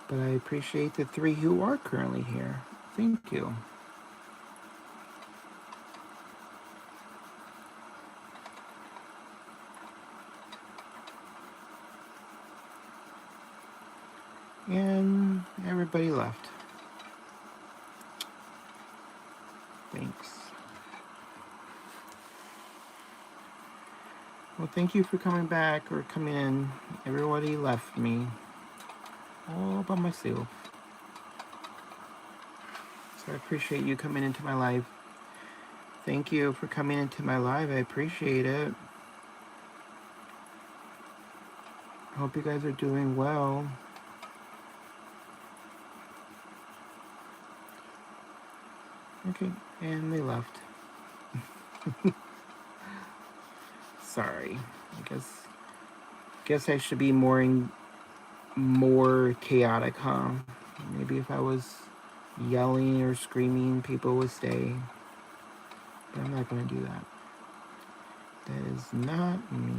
But I appreciate the 3 who are currently here. Thank you. And everybody left. Thanks. Well, thank you for coming back or coming in. Everybody left me all by myself. So I appreciate you coming into my live. Thank you for coming into my live. I appreciate it. I hope you guys are doing well. Okay, and they left. Sorry. I guess I should be more chaotic, huh? Maybe if I was yelling or screaming, people would stay. But I'm not gonna do that. That is not me.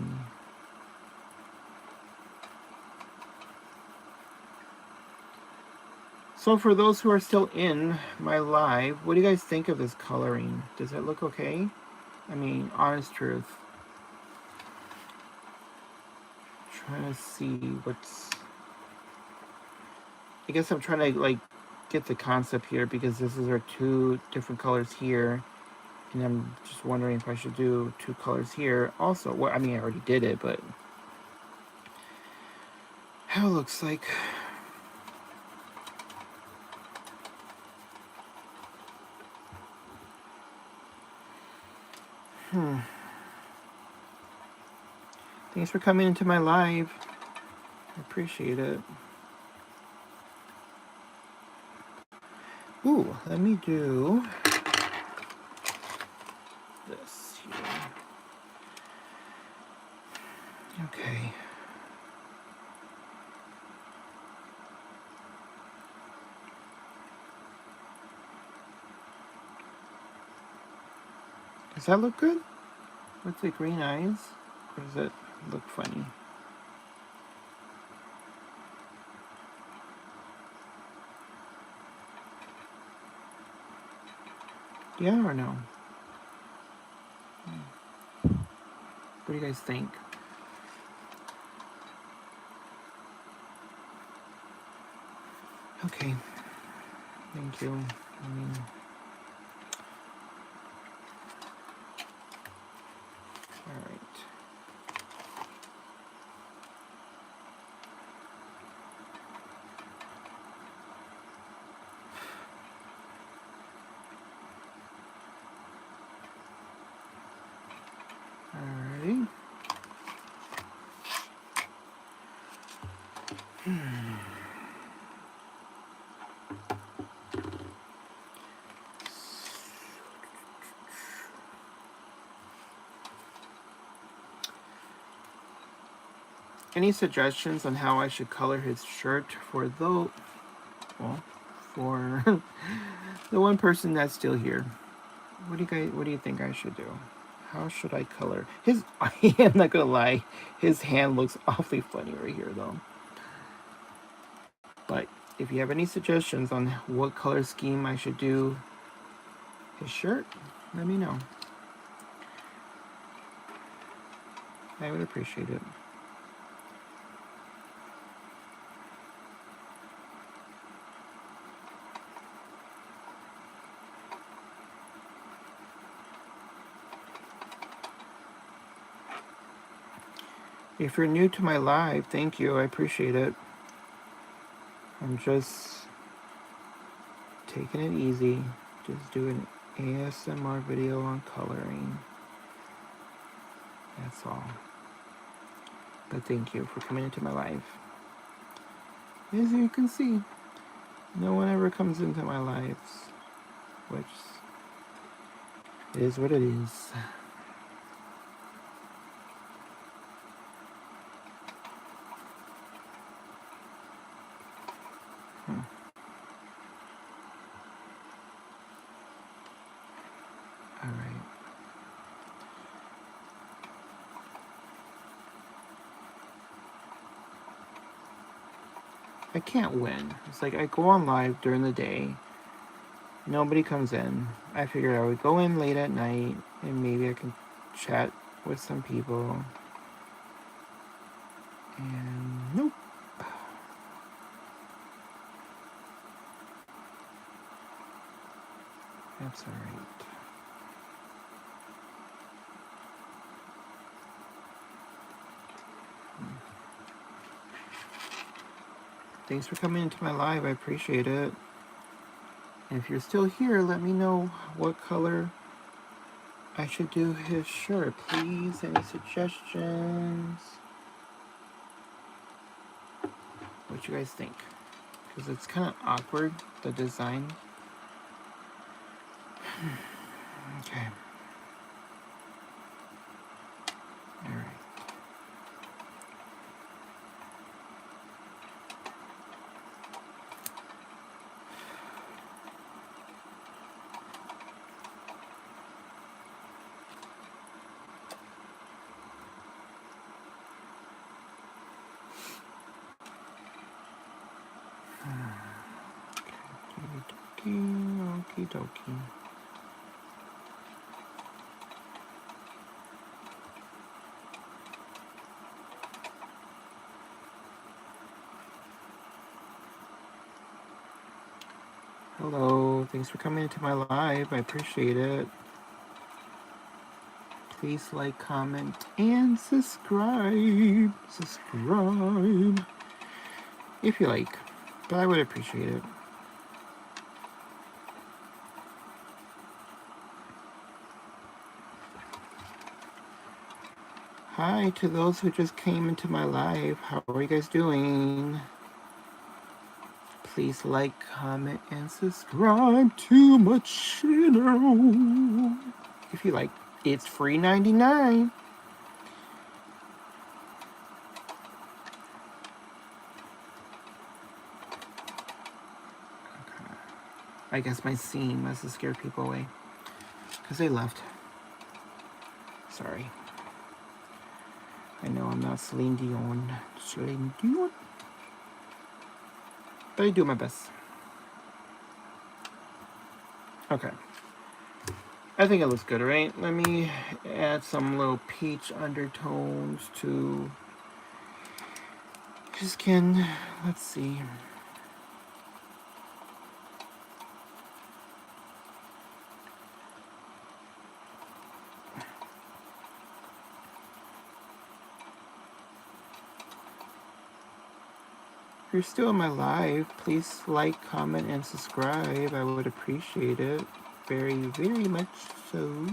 So for those who are still in my live, what do you guys think of this coloring? Does it look okay? I mean, honest truth. Trying to see what's... I guess I'm trying to like get the concept here because this is our 2 different colors here. And I'm just wondering if I should do 2 colors here. Also, well, I mean, I already did it, but how it looks like. Thanks for coming into my live. I appreciate it. Ooh, let me do this here. Okay. Does that look good? With the green eyes? Or does it look funny? Yeah or no? What do you guys think? Okay. Thank you. All right. Alrighty. Any suggestions on how I should color his shirt for the one person that's still here? What do you think I should do? How should I color his? I'm not gonna lie, his hand looks awfully funny right here though. But if you have any suggestions on what color scheme I should do his shirt, let me know. I would appreciate it. If you're new to my live, thank you. I appreciate it. I'm just taking it easy. Just doing an ASMR video on coloring. That's all. But thank you for coming into my live. As you can see, no one ever comes into my lives, which is what it is. All right. I can't win. It's like I go on live during the day. Nobody comes in. I figured I would go in late at night and maybe I can chat with some people. And nope. That's all right. Thanks for coming into my live. I appreciate it. And if you're still here, let me know what color I should do his shirt, please. Any suggestions? What you guys think? Because it's kind of awkward, the design. Okay. All right. Okie dokie. Hello, thanks for coming into my live. I appreciate it. Please like, comment, and subscribe. Subscribe. If you like. But I would appreciate it. Hi to those who just came into my live. How are you guys doing? Please like, comment, and subscribe to my channel. If you like, it's free 99. Okay. I guess my scene must have scared people away because they left. Sorry. I know I'm not Celine Dion. But I do my best. Okay. I think it looks good, right? Let me add some little peach undertones to his skin. Let's see. If you're still in my live, please like, comment, and subscribe. I would appreciate it. Very, very much so.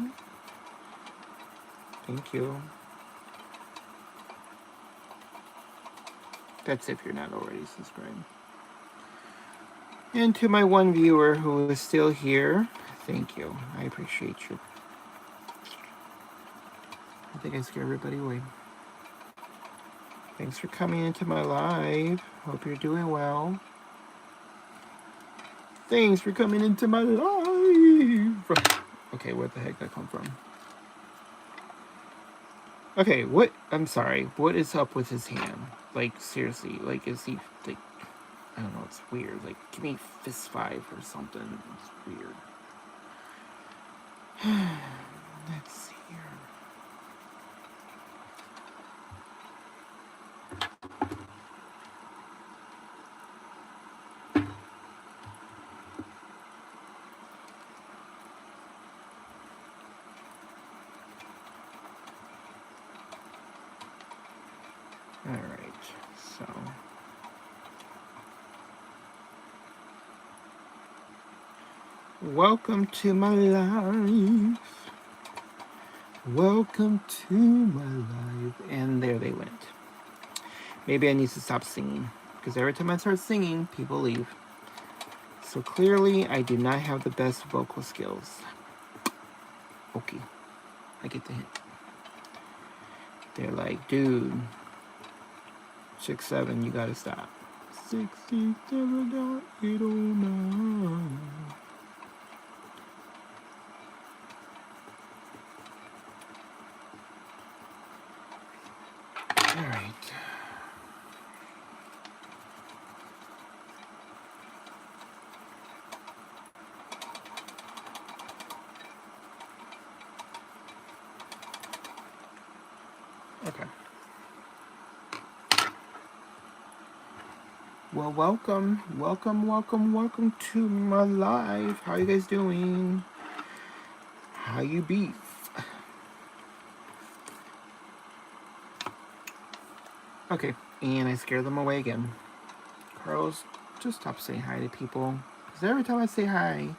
Thank you. That's if you're not already subscribed. And to my one viewer who is still here, thank you. I appreciate you. I think I scared everybody away. Thanks for coming into my live. Hope you're doing well. Thanks for coming into my live. Okay, where the heck did that come from? Okay, what? I'm sorry. What is up with his hand? Like, seriously. Like, is he, like, I don't know. It's weird. Like, give me fist 5 or something. It's weird. Let's see here. Alright, so. Welcome to my life. Welcome to my life. And there they went. Maybe I need to stop singing. Because every time I start singing, people leave. So clearly, I do not have the best vocal skills. Okay. I get the hint. They're like, dude, 6'7", you gotta stop. 67.809. All right. Okay. Well, welcome to my live. How you guys doing? How you be? Okay, and I scared them away again. Carlos, just stop saying hi to people. Because every time I say hi,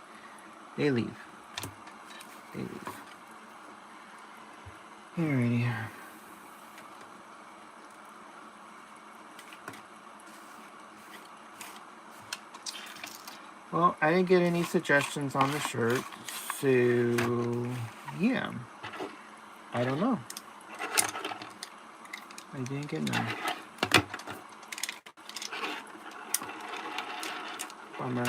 they leave. They leave. Alrighty. Well, I didn't get any suggestions on the shirt, so yeah. I don't know. I didn't get none. Bummer.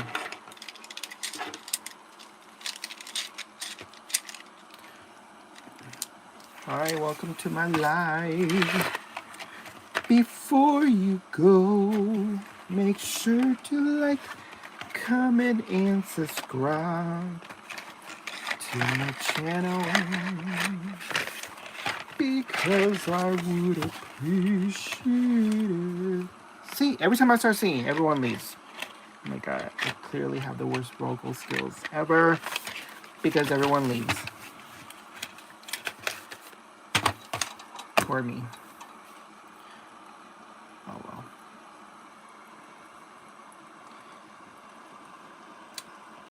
Hi, welcome to my live. Before you go, make sure to like, comment, and subscribe to my channel. Because I would appreciate it. See, every time I start singing, everyone leaves. Oh my god, I clearly have the worst vocal skills ever because everyone leaves. Poor me.